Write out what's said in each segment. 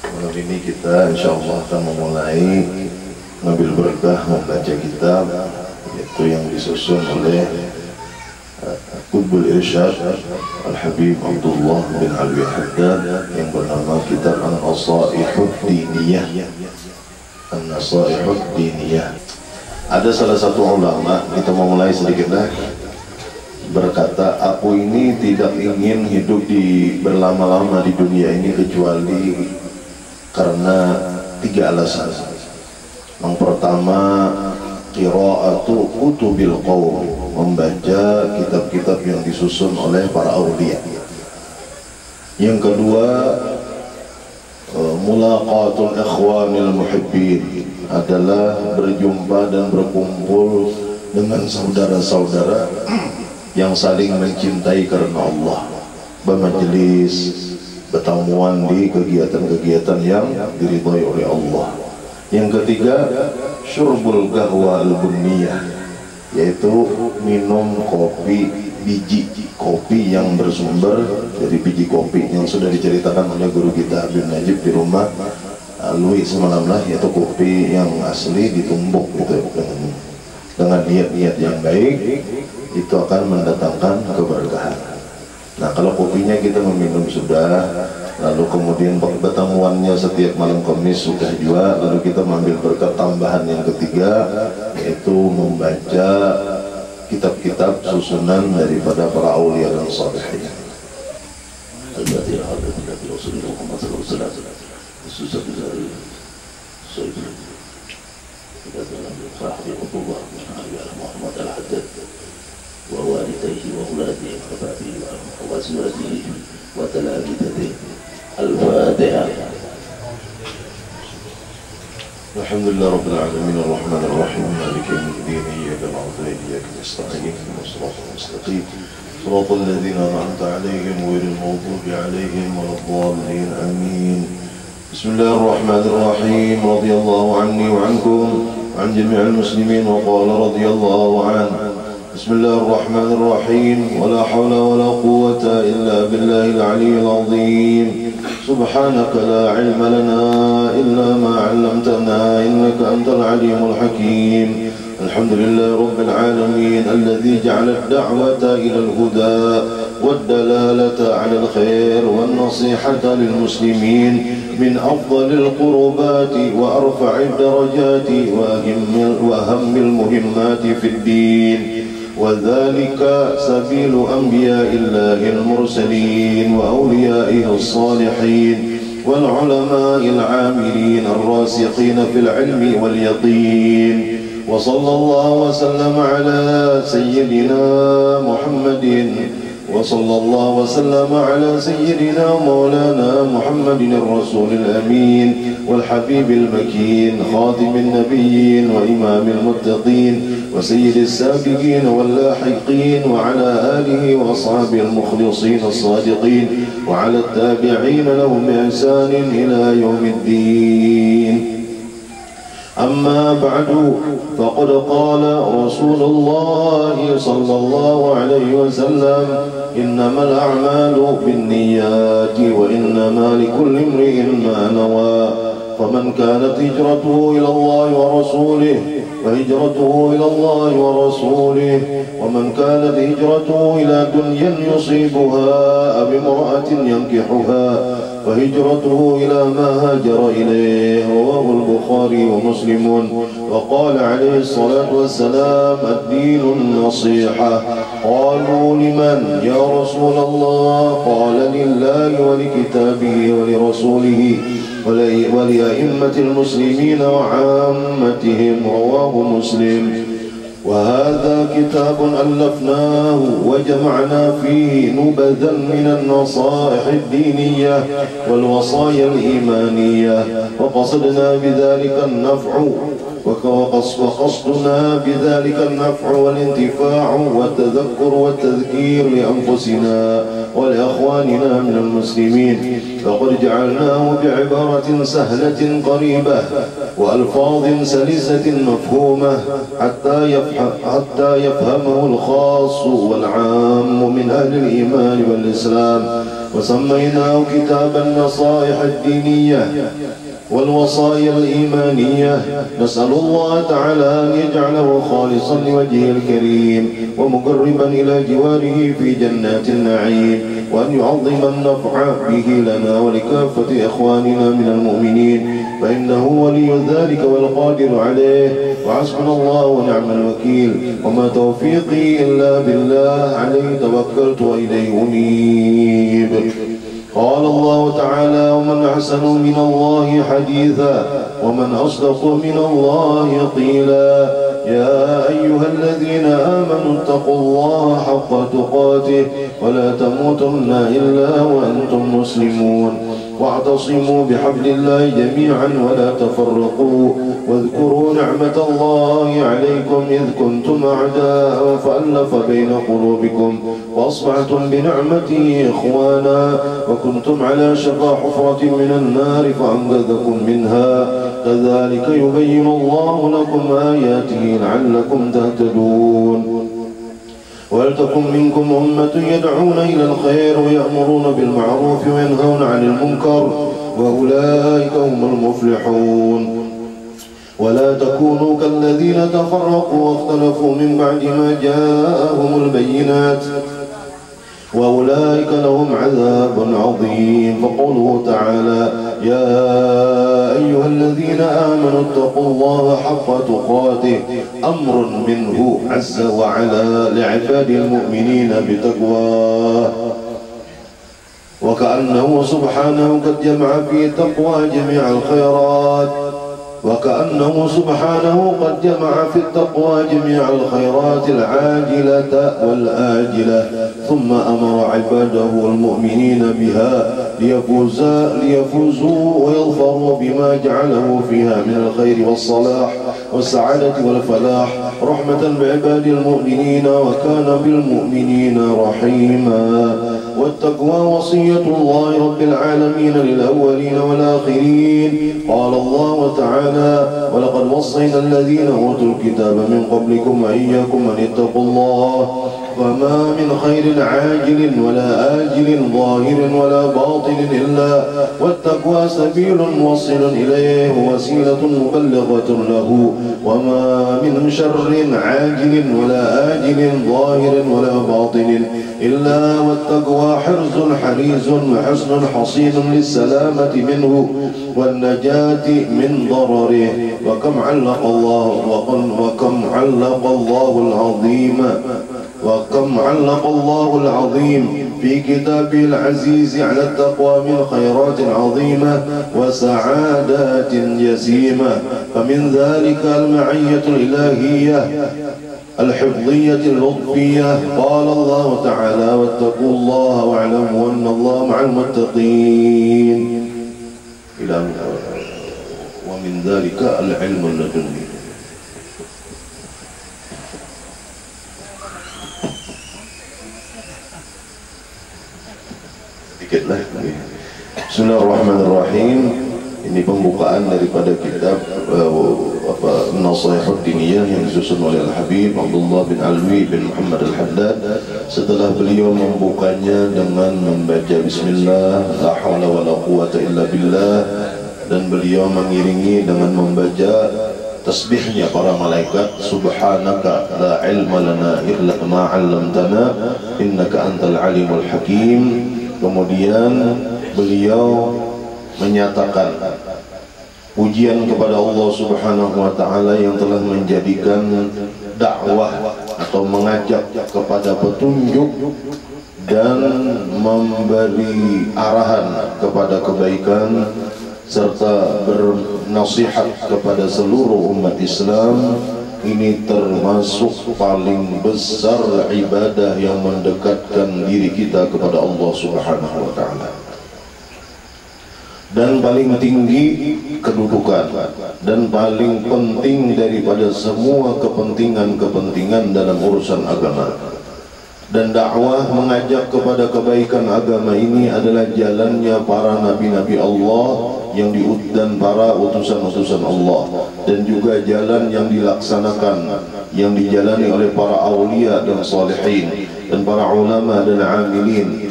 Malam ini kita insya Allah akan memulai ngambil berkah membaca kitab, yaitu yang disusun oleh Qutbul Irsyad Al-Habib Abdullah bin Alwi Haddad yang bernama kitab An-Nasaihud Diniyah. An-Nasaihud Diniyah. Ada salah satu ulama, kita mau mulai sedikit dah, berkata, aku ini tidak ingin hidup berlama-lama di dunia ini kecuali karena 3 alasan. Yang pertama, qira'atu kutubil qaum, membaca kitab-kitab yang disusun oleh para aulia. Yang kedua, mulaqatul ikhwanil muhibbin, adalah berjumpa dan berkumpul dengan saudara-saudara yang saling mencintai karena Allah, bermajelis, bertamuan di kegiatan-kegiatan yang diridhai oleh Allah. Yang ketiga, syurbul qahwa al-bunniyah, yaitu minum kopi, biji kopi yang bersumber dari biji kopi yang sudah diceritakan oleh guru kita Habib Najib di rumah Lui semalam lah, yaitu kopi yang asli ditumbuk gitu dengan niat-niat yang baik, itu akan mendatangkan keberkahan. Nah, kalau kopinya kita meminum sudah, lalu kemudian pertemuannya setiap malam Kamis sudah juga, lalu kita mengambil berkat tambahan yang ketiga, yaitu membaca kitab-kitab susunan daripada para aulia dan salihin. Al-Fatihah. Susah dari Sayyidina kita dalam Fahri Qutbah Muhammad Al-Haddad wa walidayhi wa uladihi wa abadihi wa azwajihi wa talabidatihi. Al-Fatihah. Alhamdulillah Rabbil Alamin Ar-Rahman Ar-Rahim Maliki Yawmiddin Iyyaka na'budu wa iyyaka nasta'in Ihdinas siratal mustaqim siratal ladzina an'amta 'alaihim ghairil maghdubi 'alaihim waladdallin. Amin. بسم الله الرحمن الرحيم. رضي الله عني وعنكم وعن جميع المسلمين وقال رضي الله عنه. بسم الله الرحمن الرحيم. ولا حول ولا قوة إلا بالله العلي العظيم. سبحانك لا علم لنا إلا ما علمتنا إنك أنت العليم الحكيم. الحمد لله رب العالمين الذي جعل الدعوة إلى الهدى والدلالة على الخير والنصيحة للمسلمين من أفضل القربات وأرفع الدرجات وأهم المهمات في الدين، وذلك سبيل أنبياء الله المرسلين وأوليائه الصالحين والعلماء العاملين الراسخين في العلم واليقين. وصلى الله وسلم على سيدنا محمد وصلى الله وسلم على سيدنا مولانا محمد الرسول الأمين والحبيب المكين خاتم النبيين وإمام المتقين وسيد السابقين واللاحقين وعلى آله وأصحابه المخلصين الصادقين وعلى التابعين لهم بإحسان إلى يوم الدين. أما بعد، فقد قال رسول الله صلى الله عليه وسلم: إنما الأعمال بالنيات وإنما لكل امرئ ما نوى، فمن كانت هجرته إلى الله ورسوله فهجرته إلى الله ورسوله، ومن كانت هجرته إلى دنيا يصيبها أو امرأة ينكحها فهجرته إلى ما هاجر إليه. رواه البخاري ومسلم. وقال عليه الصلاة والسلام: الدين النصيحة. قالوا: لمن يا رسول الله؟ قال: لله ولكتابه ولرسوله ولأئمة المسلمين وعامتهم. رواه مسلم. وهذا كتاب ألفناه وجمعنا فيه نبذا من النصائح الدينية والوصايا الإيمانية، وقصدنا بذلك النفع وقصدنا بذلك النفع والانتفاع والتذكر والتذكير لأنفسنا ولإخواننا من المسلمين، فقد جعلناه بعبارة سهلة قريبة وألفاظ سلسة مفهومة حتى يفهمه الخاص والعام من أهل الإيمان والإسلام. وسميناه كتاب النصائح الدينية والوصايا الإيمانية. نسأل الله تعالى أن يجعله خالصا لوجهه الكريم ومقربا إلى جواره في جنات النعيم، وأن يعظم النفع به لنا ولكافة إخواننا من المؤمنين، فإنه ولي ذلك والقادر عليه، وحسبنا الله ونعم الوكيل، وما توفيقي إلا بالله، عليه توكلت وإليه أنيب. قال الله تعالى: ومن أحسن من الله حديثا ومن أصدق من الله قيلا. يا أيها الذين آمنوا اتقوا الله حق تقاته ولا تموتن إلا وأنتم مسلمون، واعتصموا بحبل الله جميعا ولا تفرقوا، واذكروا نعمة الله عليكم إذ كنتم أعداء فألف بين قلوبكم وأصبحتم بنعمته إخوانا، وكنتم على شفا حفرة من النار فأنقذكم منها. كذلك يبين الله لكم آياته لعلكم تهتدون. ولتكن منكم أمة يدعون إلى الخير ويأمرون بالمعروف وينهون عن المنكر وأولئك هم المفلحون. ولا تكونوا كالذين تفرقوا واختلفوا من بعد ما جاءهم البينات وأولئك لهم عذاب عظيم. فقوله تعالى: يا أيها الذين آمنوا اتقوا الله حق تقاته، أمر منه عز وعلا لعباد المؤمنين بتقواه، وكأنه سبحانه قد جمع في تقوى جميع الخيرات، وكأنه سبحانه قد جمع في التقوى جميع الخيرات العاجلة والآجلة، ثم أمر عباده المؤمنين بها ليفوزوا ويظفروا بما جعله فيها من الخير والصلاح والسعادة والفلاح، رحمة بعباد المؤمنين، وكان بالمؤمنين رحيما. والتقوى وصية الله رب العالمين للأولين والآخرين. قال الله تعالى: ولقد وصينا الذين أوتوا الكتاب من قبلكم وإياكم أن اتقوا الله، فما من خير عاجل ولا آجل ظاهر ولا باطن إلا والتقوى سبيل موصل إليه ووسيلة مبلغة له، وما من شر عاجل ولا آجل ظاهر ولا باطن إلا والتقوى حرز حريز وحسن حصين للسلامة منه والنجاة من ضرره. وكم علق الله العظيم في كتابه العزيز على التقوى من خيرات عظيمة وسعادات جسيمة. فمن ذلك المعية الإلهية الحفظية اللطفية. قال الله تعالى: واتقوا الله واعلموا أن الله مع المتقين. ومن ذلك العلم اللدني. Bismillahirrahmanirrahim. Ini pembukaan daripada kitab Nasihat Diniyah yang disusun oleh Al-Habib Abdullah bin Alwi bin Muhammad Al-Haddad. Setelah beliau membukanya dengan membaca Bismillah, la hawla wa la quwata illa billah, dan beliau mengiringi dengan membaca tasbihnya para malaikat, Subhanaka la ilma lana illa ma 'allamtana innaka antal alimul hakim. Kemudian beliau menyatakan pujian kepada Allah Subhanahu wa ta'ala yang telah menjadikan dakwah atau mengajak kepada petunjuk dan memberi arahan kepada kebaikan serta bernasihat kepada seluruh umat Islam. Ini termasuk paling besar ibadah yang mendekatkan diri kita kepada Allah Subhanahu wa ta'ala, dan paling tinggi kedudukan dan paling penting daripada semua kepentingan-kepentingan dalam urusan agama. Dan dakwah mengajak kepada kebaikan agama ini adalah jalannya para nabi-nabi Allah dan para utusan-utusan Allah, dan juga jalan yang dilaksanakan, yang dijalani oleh para awliya dan salihin dan para ulama dan amilin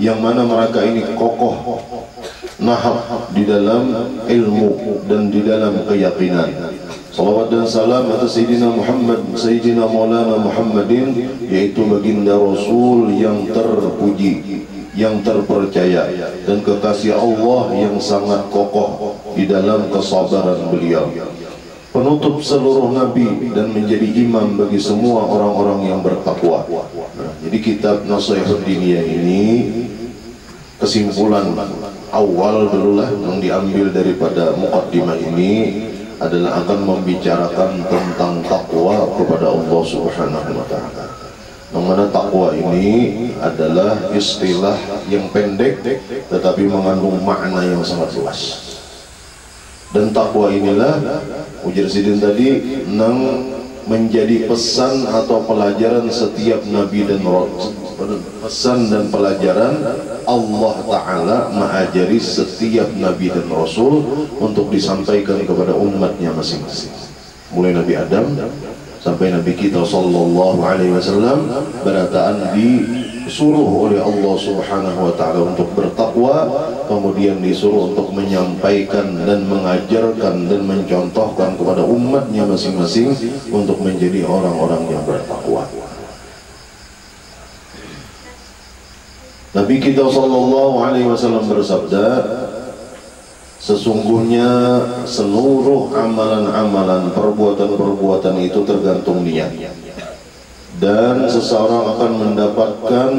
yang mana mereka ini kokoh nahab di dalam ilmu dan di dalam keyakinan. Salawat dan salam atas Sayyidina Muhammad, Sayyidina Maulana Muhammadin, yaitu baginda Rasul yang terpuji, yang terpercaya, dan kekasih Allah yang sangat kokoh di dalam kesabaran beliau, penutup seluruh nabi dan menjadi imam bagi semua orang-orang yang bertakwa. Jadi kitab Nasihat Diniyah ini kesimpulan awal dululah yang diambil daripada muqaddimah ini adalah akan membicarakan tentang takwa kepada Allah Subhanahu wa taala. Yang mana takwa ini adalah istilah yang pendek tetapi mengandung makna yang sangat luas. Dan takwa inilah ujar Sidin tadi nang menjadi pesan atau pelajaran setiap nabi dan rasul. Pesan dan pelajaran Allah Ta'ala mengajari setiap nabi dan rasul untuk disampaikan kepada umatnya masing-masing, mulai Nabi Adam sampai Nabi kita sallallahu alaihi wasallam berataan disuruh oleh Allah Subhanahu wa taala untuk bertakwa, kemudian disuruh untuk menyampaikan dan mengajarkan dan mencontohkan kepada umatnya masing-masing untuk menjadi orang-orang yang bertakwa. Nabi kita sallallahu alaihi wasallam bersabda, sesungguhnya seluruh amalan-amalan, perbuatan-perbuatan itu tergantung niat, dan seseorang akan mendapatkan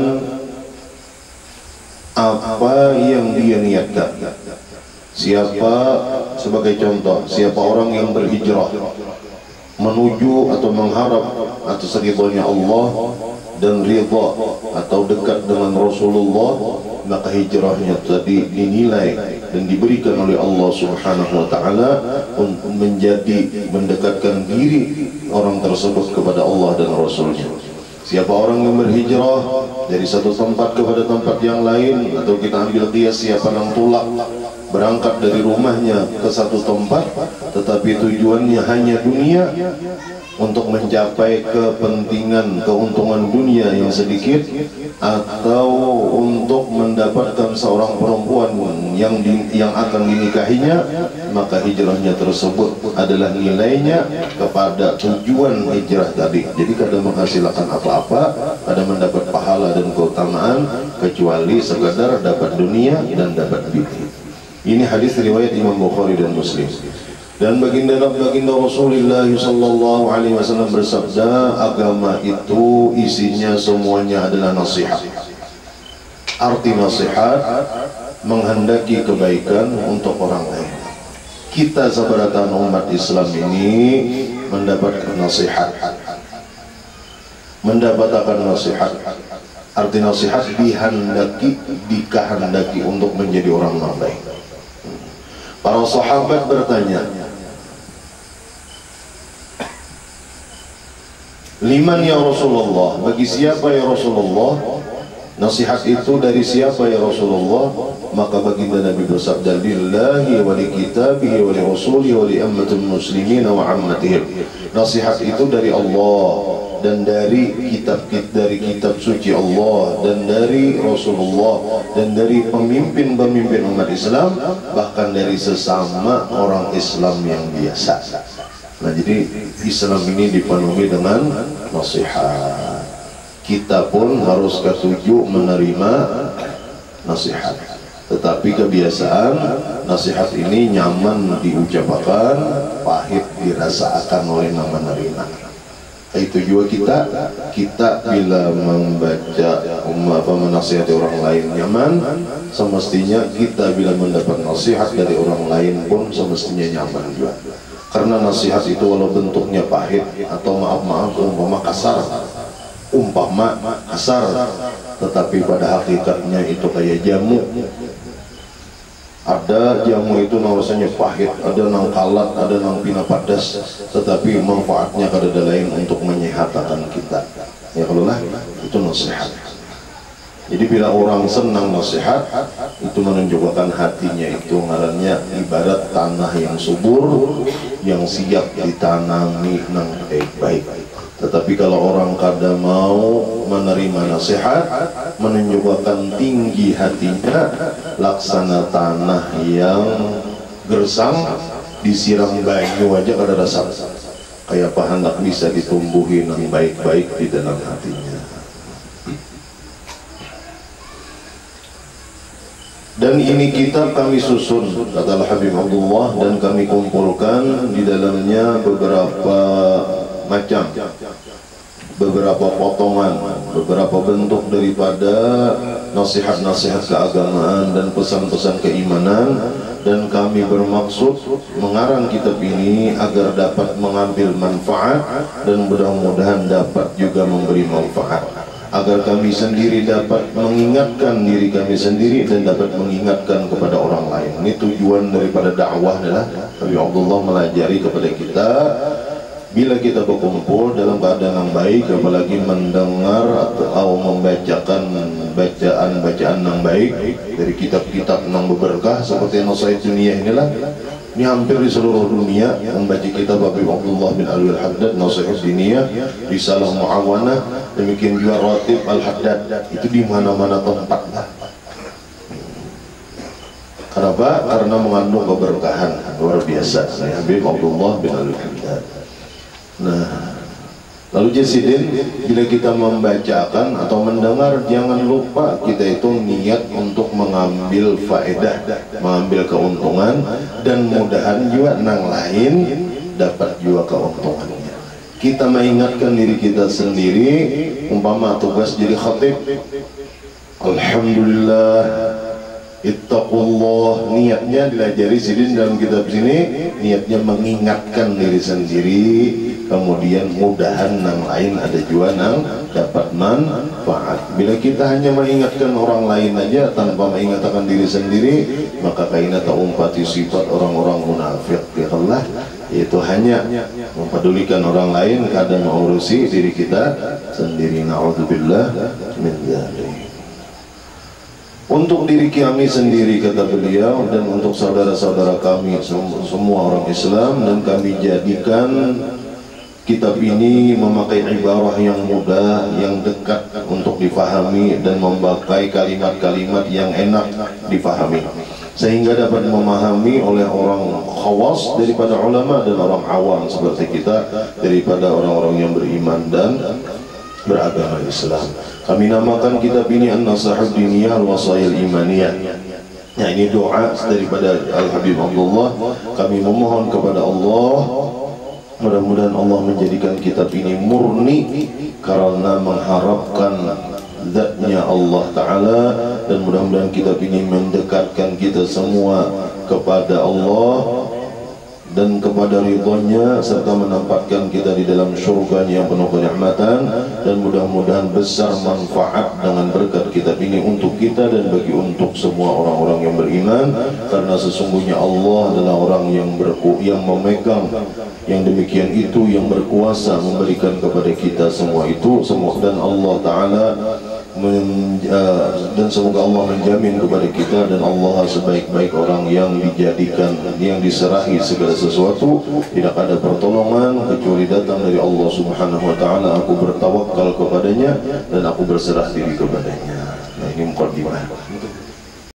apa yang dia niatkan. Siapa, sebagai contoh, siapa orang yang berhijrah menuju atau mengharap atas ridhonya Allah dan ridha atau dekat dengan Rasulullah, maka hijrahnya tadi dinilai dan diberikan oleh Allah Subhanahu wa taala untuk menjadi mendekatkan diri orang tersebut kepada Allah dan Rasulnya. Siapa orang yang berhijrah dari satu tempat kepada tempat yang lain, atau kita ambil qiyas siapa yang tulak berangkat dari rumahnya ke satu tempat tetapi tujuannya hanya dunia, untuk mencapai kepentingan, keuntungan dunia yang sedikit, atau untuk mendapatkan seorang perempuan yang akan dinikahinya, maka hijrahnya tersebut adalah nilainya kepada tujuan hijrah tadi. Jadi kada menghasilkan apa-apa, kada mendapat pahala dan keutamaan kecuali sekadar dapat dunia dan dapat binti. Ini hadis riwayat Imam Bukhari dan Muslim. Dan baginda Rasulullah sallallahu alaihi wasallam bersabda, agama itu isinya semuanya adalah nasihat. Arti nasihat menghendaki kebaikan untuk orang lain. Kita sebaratan umat Islam ini mendapatkan nasihat, mendapatkan nasihat. Arti nasihat dikehendaki untuk menjadi orang yang baik. Para sahabat bertanya, liman ya Rasulullah, bagi siapa ya Rasulullah? Nasihat itu dari siapa ya Rasulullah? Maka baginda Nabi bersabda, lillahi wa li kitabihi wa li rasulihi wa li ammatil muslimin wa ammatihim. Nasihat itu dari Allah dan dari kitab suci Allah dan dari Rasulullah dan dari pemimpin-pemimpin umat Islam, bahkan dari sesama orang Islam yang biasa. Nah, jadi Islam ini dipenuhi dengan nasihat. Kita pun harus ketujuh menerima nasihat. Tetapi kebiasaan nasihat ini nyaman diucapkan, pahit dirasakan oleh yang menerima. Itu juga kita bila membaca menasihati orang lain nyaman, semestinya kita bila mendapat nasihat dari orang lain pun semestinya nyaman juga. Karena nasihat itu walau bentuknya pahit atau maaf umpama kasar, tetapi pada hakikatnya itu kayak jamu. Ada jamu itu rasanya pahit, ada nang kalat, ada nang pina padas, tetapi manfaatnya kada lain untuk menyehatkan kita. Ya kalau lah itu nasihat. Jadi bila orang senang nasihat, itu menunjukkan hatinya itu ngarannya ibarat tanah yang subur, yang siap ditanami nang baik-baik. Tetapi kalau orang kadang mau menerima nasihat, menunjukkan tinggi hatinya, laksana tanah yang gersang disiram banyu aja kada rasa, kayak apa hendak bisa ditumbuhin yang baik-baik di dalam hatinya. Dan ini kitab kami susun, kata Habib Abdullah, dan kami kumpulkan di dalamnya beberapa macam, beberapa potongan, beberapa bentuk daripada nasihat-nasihat keagamaan dan pesan-pesan keimanan, dan kami bermaksud mengarang kitab ini agar dapat mengambil manfaat dan mudah-mudahan dapat juga memberi manfaat, agar kami sendiri dapat mengingatkan diri kami sendiri dan dapat mengingatkan kepada orang lain. Ini tujuan daripada dakwah adalah Habib Abdullah melajari kepada kita, bila kita berkumpul dalam keadaan yang baik, apalagi mendengar atau membacakan bacaan-bacaan yang baik dari kitab-kitab yang berberkah seperti Nasihat Dunia inilah. Ini hampir di seluruh dunia membaca kitab Habib Abdullah bin Alwi Al-Haddad, Nasihat Dunia, Risalah Mu'awanah, demikian juga Ratib Al-Haddad. Itu di mana-mana tempatnya. Kenapa? Karena mengandung keberkahan luar biasa. Saya Habib Abdullah bin Alwi Al-Haddad. Nah, lalu Jasidin, bila kita membacakan atau mendengar, jangan lupa kita itu niat untuk mengambil faedah, mengambil keuntungan, dan mudahan juga nang lain dapat juga keuntungannya. Kita mengingatkan diri kita sendiri, umpama tugas jadi khatib, alhamdulillah, ittaqullah, niatnya dilajari sidin dalam kitab sini, niatnya mengingatkan diri sendiri, kemudian mudahan yang lain ada juga yang dapat manfaat. Bila kita hanya mengingatkan orang lain aja tanpa mengingatkan diri sendiri, maka kaina umpati sifat orang-orang munafik ya Allah, yaitu hanya mempedulikan orang lain, kadang mengurusi diri kita sendiri. Na'udzubillah min dzalik. Untuk diri kami sendiri, kata beliau, dan untuk saudara-saudara kami semua orang Islam, dan kami jadikan kitab ini memakai ibarah yang mudah, yang dekat untuk difahami, dan memakai kalimat-kalimat yang enak difahami, sehingga dapat memahami oleh orang khawas daripada ulama dan orang awam seperti kita, daripada orang-orang yang beriman dan beragama Islam. Kami namakan kitab ini An-Nasihat Diniyah Al-Wasayil Imaniyah. Nah, ini doa daripada Al-Habib Abdullah. Kami memohon kepada Allah, mudah-mudahan Allah menjadikan kitab ini murni karena mengharapkan zatnya Allah Ta'ala, dan mudah-mudahan kitab ini mendekatkan kita semua kepada Allah dan kepada ridhonya, serta menempatkan kita di dalam syurganya yang penuh kenikmatan, dan mudah-mudahan besar manfaat dengan berkat kitab ini untuk kita dan bagi untuk semua orang-orang yang beriman, karena sesungguhnya Allah adalah orang yang memegang yang demikian itu, yang berkuasa memberikan kepada kita semua itu semua, dan Allah Ta'ala dan semoga Allah menjamin kepada kita dan Allah sebaik-baik orang yang dijadikan, yang diserahi segala sesuatu, tidak ada pertolongan kecuali datang dari Allah Subhanahu wa Ta'ala. Aku bertawakal kepadanya dan aku berserah diri kepadanya. Nah, ini muqaddimah.